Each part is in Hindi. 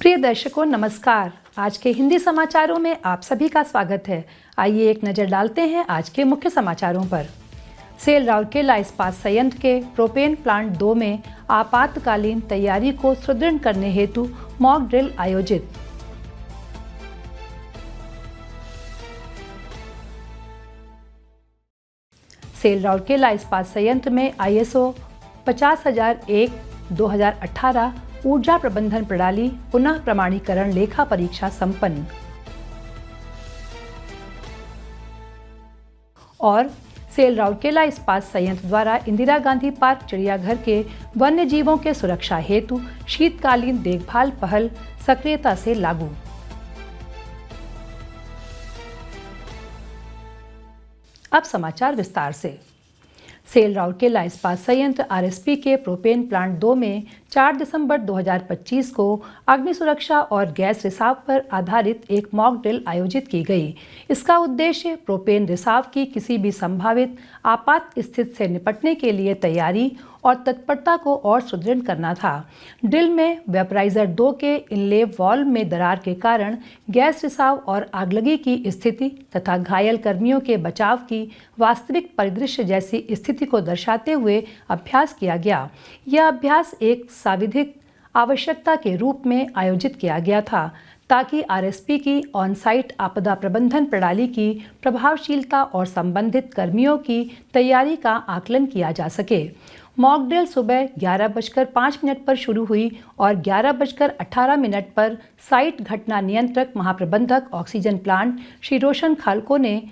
प्रिय दर्शकों नमस्कार। आज के हिंदी समाचारों में आप सभी का स्वागत है। आइए एक नज़र डालते हैं आज के मुख्य समाचारों पर। सेल राउरकेला इस्पात संयंत्र के प्रोपेन प्लांट 2 में आपातकालीन तैयारी को सुदृढ़ करने हेतु मॉक ड्रिल आयोजित। सेल राउरकेला इस्पात संयंत्र में ISO 50001/2018 ऊर्जा प्रबंधन प्रणाली पुनः प्रमाणीकरण लेखा परीक्षा संपन्न। और सेल राउरकेला इस्पात संयंत्र द्वारा इंदिरा गांधी पार्क चिड़ियाघर के वन्य जीवों के सुरक्षा हेतु शीतकालीन देखभाल पहल सक्रियता से लागू। अब समाचार विस्तार से। सेल राउरकेला इस्पात संयंत्र RSP के प्रोपेन प्लांट 2 में 4 दिसंबर 2025 को अग्नि सुरक्षा और गैस रिसाव पर आधारित एक मॉक ड्रिल आयोजित की गई। इसका उद्देश्य प्रोपेन रिसाव की किसी भी संभावित आपात स्थिति से निपटने के लिए तैयारी और तत्परता को और सुदृढ़ करना था। ड्रिल में वेपराइजर 2 के इनले वाल्व में दरार के कारण गैस रिसाव और आगलगी की स्थिति तथा घायल कर्मियों के बचाव की वास्तविक परिदृश्य जैसी स्थिति को दर्शाते हुए अभ्यास किया गया। यह अभ्यास एक साविधिक आवश्यकता के रूप में आयोजित किया गया था ताकि RSP की ऑन साइट आपदा प्रबंधन प्रणाली की प्रभावशीलता और संबंधित कर्मियों की तैयारी का आकलन किया जा सके। मॉक ड्रिल सुबह 11:05 पर शुरू हुई और 11:18 पर साइट घटना नियंत्रक महाप्रबंधक ऑक्सीजन प्लांट श्री रोशन खालको ने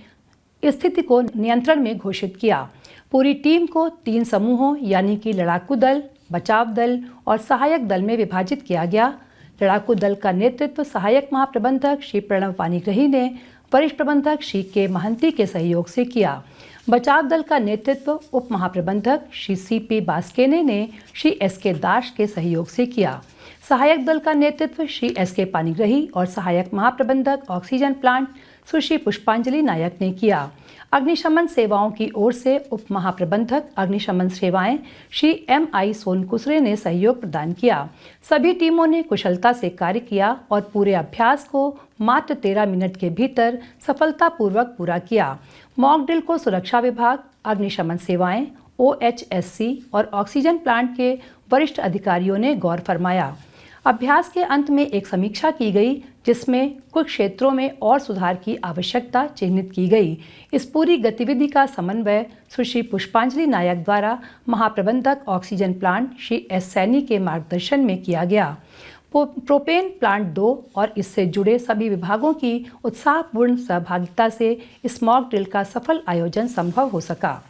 स्थिति को नियंत्रण में घोषित किया। पूरी टीम को 3 समूहों यानी कि लड़ाकू दल, बचाव दल और सहायक दल में विभाजित किया गया। लड़ाकू दल का नेतृत्व सहायक महाप्रबंधक श्री प्रणव पानीग्रही ने वरिष्ठ प्रबंधक श्री के महंती के सहयोग से किया। बचाव दल का नेतृत्व उप महाप्रबंधक श्री CP बास्केने ने श्री SK दास के सहयोग से किया। सहायक दल का नेतृत्व श्री SK पानीग्रही और सहायक महाप्रबंधक ऑक्सीजन प्लांट सुश्री पुष्पांजलि नायक ने किया। अग्निशमन सेवाओं की ओर से उप महाप्रबंधक अग्निशमन सेवाएं श्री MI सोनकुसरे ने सहयोग प्रदान किया। सभी टीमों ने कुशलता से कार्य किया और पूरे अभ्यास को मात्र 13 मिनट के भीतर सफलतापूर्वक पूरा किया। मॉक ड्रिल को सुरक्षा विभाग, अग्निशमन सेवाएं, OHSC और ऑक्सीजन प्लांट के वरिष्ठ अधिकारियों ने गौर फरमाया। अभ्यास के अंत में एक समीक्षा की गई जिसमें कुछ क्षेत्रों में और सुधार की आवश्यकता चिन्हित की गई। इस पूरी गतिविधि का समन्वय सुश्री पुष्पांजलि नायक द्वारा महाप्रबंधक oxygen plant Shri S Saini के मार्गदर्शन में किया गया। प्रोपेन प्लांट 2 और इससे जुड़े सभी विभागों की उत्साहपूर्ण सहभागिता से इस मॉक ड्रिल का सफल आयोजन संभव हो सका।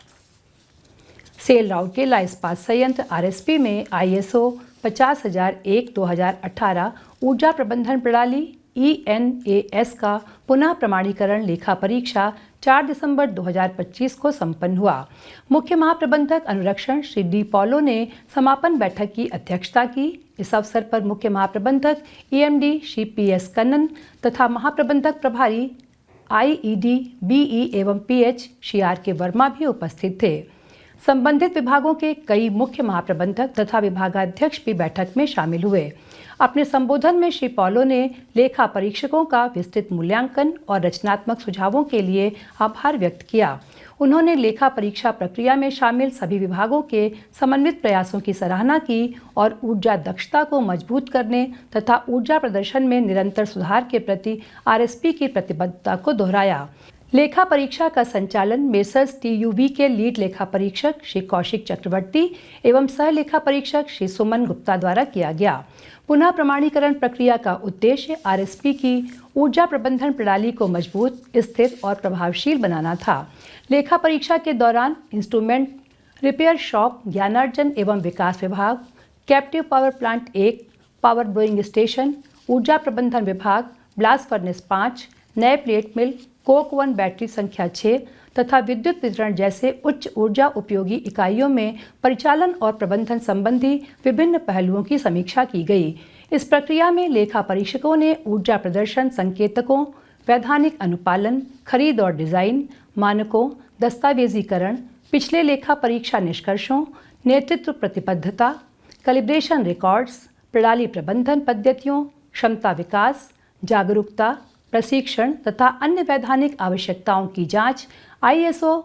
सेल राउरकेला इस्पात संयंत्र RSP में ISO 50001/2018 ऊर्जा प्रबंधन प्रणाली ENAS का पुनः प्रमाणीकरण लेखा परीक्षा 4 दिसंबर 2025 को संपन्न हुआ। मुख्य महाप्रबंधक अनुरक्षण श्री D पॉलो ने समापन बैठक की अध्यक्षता की। इस अवसर पर मुख्य महाप्रबंधक EMD श्री PS कन्नन तथा महाप्रबंधक प्रभारी IED BE एवं PH श्री RK वर्मा भी उपस्थित थे। संबंधित विभागों के कई मुख्य महाप्रबंधक तथा विभागाध्यक्ष भी बैठक में शामिल हुए। अपने संबोधन में श्री पॉलो ने लेखा परीक्षकों का विस्तृत मूल्यांकन और रचनात्मक सुझावों के लिए आभार व्यक्त किया। उन्होंने लेखा परीक्षा प्रक्रिया में शामिल सभी विभागों के समन्वित प्रयासों की सराहना की और ऊर्जा दक्षता को मजबूत करने तथा ऊर्जा प्रदर्शन में निरंतर सुधार के प्रति RSP की प्रतिबद्धता को दोहराया। लेखा परीक्षा का संचालन मेसर्स TUV के लीड लेखा परीक्षक श्री कौशिक चक्रवर्ती एवं सह लेखा परीक्षक श्री सुमन गुप्ता द्वारा किया गया। पुनः प्रमाणीकरण प्रक्रिया का उद्देश्य RSP की ऊर्जा प्रबंधन प्रणाली को मजबूत, स्थिर और प्रभावशील बनाना था। लेखा परीक्षा के दौरान इंस्ट्रूमेंट रिपेयर शॉप, ज्ञानार्जन एवं विकास विभाग, captive power plant 1, power blowing station, ऊर्जा प्रबंधन विभाग, ब्लास्ट फर्नेस 5, नए प्लेट मिल, कोक 1 बैटरी संख्या 6 तथा विद्युत वितरण जैसे उच्च ऊर्जा उपयोगी इकाइयों में परिचालन और प्रबंधन संबंधी विभिन्न पहलुओं की समीक्षा की गई। इस प्रक्रिया में लेखा परीक्षकों ने ऊर्जा प्रदर्शन संकेतकों, वैधानिक अनुपालन, खरीद और डिजाइन, मानकों, दस्तावेजीकरण, पिछले लेखा परीक्षा निष्कर्षों, नेतृत्व प्रतिबद्धता, कैलिब्रेशन रिकॉर्ड्स, प्रणाली प्रबंधन पद्धतियों, क्षमता विकास, जागरूकता, प्रशिक्षण तथा अन्य वैधानिक आवश्यकताओं की जांच ISO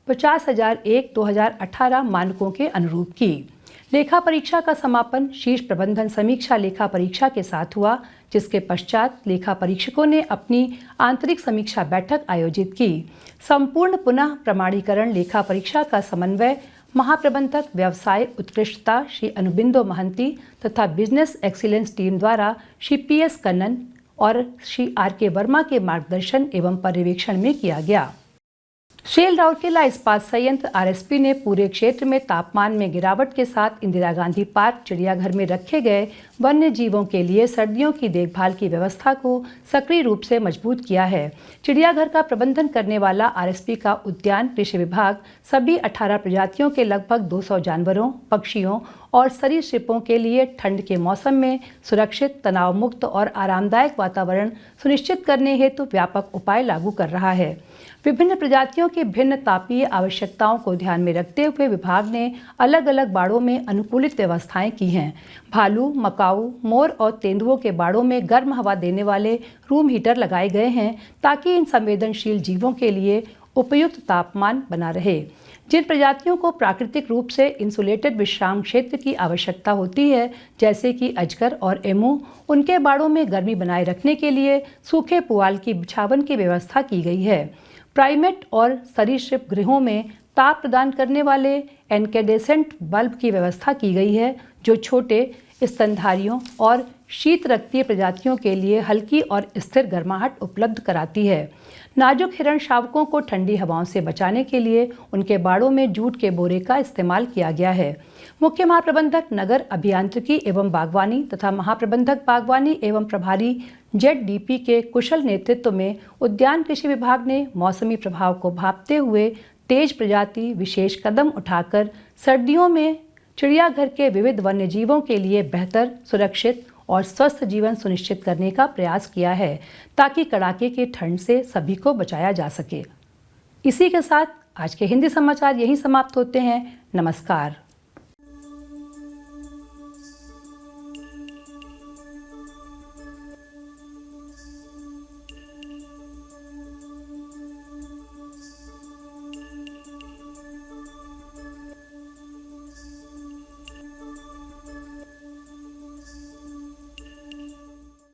50001/2018 मानकों के अनुरूप की। लेखा परीक्षा का समापन शीर्ष प्रबंधन समीक्षा लेखा परीक्षा के साथ हुआ, जिसके पश्चात लेखा परीक्षकों ने अपनी आंतरिक समीक्षा बैठक आयोजित की। संपूर्ण पुनः प्रमाणीकरण लेखा परीक्षा का समन्वय महाप्रबंधक व्यवसाय उत्कृष्टता श्री अनुबिंदो महंती तथा बिजनेस एक्सीलेंस टीम द्वारा श्री PS कन्नन और श्री RK वर्मा के मार्गदर्शन एवं पर्यवेक्षण में किया गया। सेल राउरकेला इस्पात संयंत्र RSP ने पूरे क्षेत्र में तापमान में गिरावट के साथ इंदिरा गांधी पार्क चिड़ियाघर में रखे गए वन्य जीवों के लिए सर्दियों की देखभाल की व्यवस्था को सक्रिय रूप से मजबूत किया है। चिड़ियाघर का प्रबंधन करने वाला RSP का उद्यान कृषि विभाग सभी 18 प्रजातियों के लगभग 200 जानवरों, पक्षियों और सरीसृपों के लिए ठंड के मौसम में सुरक्षित, तनाव मुक्त और आरामदायक वातावरण सुनिश्चित करने हेतु व्यापक उपाय लागू कर रहा है। विभिन्न प्रजातियों की भिन्न तापीय आवश्यकताओं को ध्यान में रखते हुए विभाग ने अलग अलग बाड़ों में अनुकूलित व्यवस्थाएं की हैं। भालू, मकाऊ, मोर और तेंदुओं के बाड़ों में गर्म हवा देने वाले रूम हीटर लगाए गए हैं ताकि इन संवेदनशील जीवों के लिए उपयुक्त तापमान बना रहे। जिन प्रजातियों को प्राकृतिक रूप से इंसुलेटेड विश्राम क्षेत्र की आवश्यकता होती है, जैसे कि अजगर और एमू, उनके बाड़ों में गर्मी बनाए रखने के लिए सूखे पुआल की बिछावन की व्यवस्था की गई है। प्राइमेट और सरीसृप गृहों में ताप प्रदान करने वाले इनकैंडेसेंट बल्ब की व्यवस्था की गई है, जो छोटे स्तनधारियों और शीत रक्तीय प्रजातियों के लिए हल्की और स्थिर गर्माहट उपलब्ध कराती है। नाजुक हिरण शावकों को ठंडी हवाओं से बचाने के लिए उनके बाड़ों में जूट के बोरे का इस्तेमाल किया गया है। मुख्य महाप्रबंधक नगर अभियांत्रिकी एवं बागवानी तथा महाप्रबंधक बागवानी एवं प्रभारी ZDP के कुशल नेतृत्व में उद्यान कृषि विभाग ने मौसमी प्रभाव को भांपते हुए तेज प्रजाति विशेष कदम उठाकर सर्दियों में चिड़ियाघर के विविध वन्य जीवों के लिए बेहतर, सुरक्षित और स्वस्थ जीवन सुनिश्चित करने का प्रयास किया है, ताकि कड़ाके की ठंड से सभी को बचाया जा सके। इसी के साथ आज के हिंदी समाचार यहीं समाप्त होते हैं। नमस्कार।